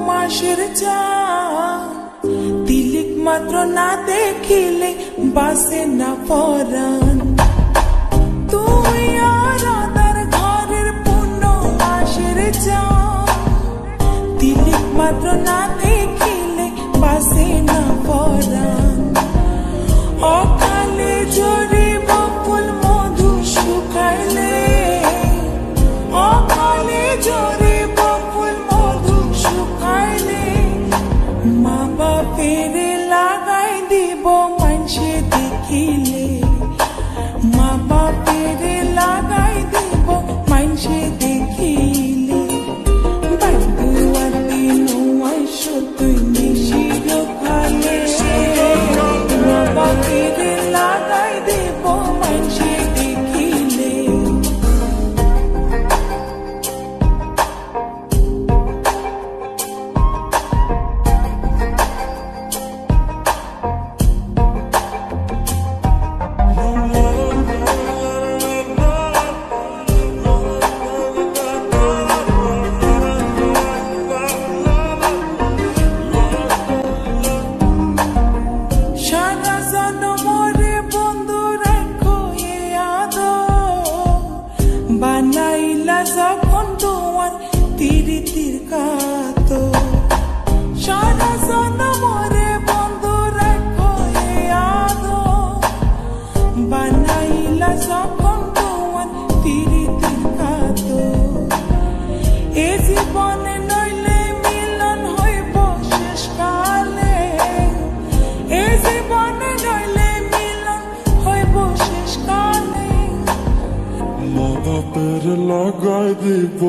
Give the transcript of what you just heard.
মাসের চাঁদ তিলিক মাত্র না দেখিলে বাসে না পরাণ তুই আর আদার ঘরের পূর্ণ মাসের চাঁদ তিলিক মাত্র না দেখিলে বাসে না পরাণ অকালে ঝরে বকুল মধু শুকাইলে অকালে ঝরে বকুল মধু শুকাইলে মা বাপের লাগাই দিব মানুষে দেখিলে মা বাপের লাগাই দিব মানুষে দেখিলে বাড়ুয়ার দিন তুই নিশির খালে মা বাপের লাগাই দিব মানুষে দেখিলে সারা জনমরে বন্ধু রাখো এ আদর বানাইলা যখন তোমার তিরিতির কাতর সারা জনমরে বন্ধু রাখো এ আদর বানাইলা যখন তোমার তিরিতির কাতর এ জীবনে নইলে মিলন হইব শেষ কালে এ জীবনে নইলে মিলন হইব শেষ কালে মা বাপের লাগাই দিব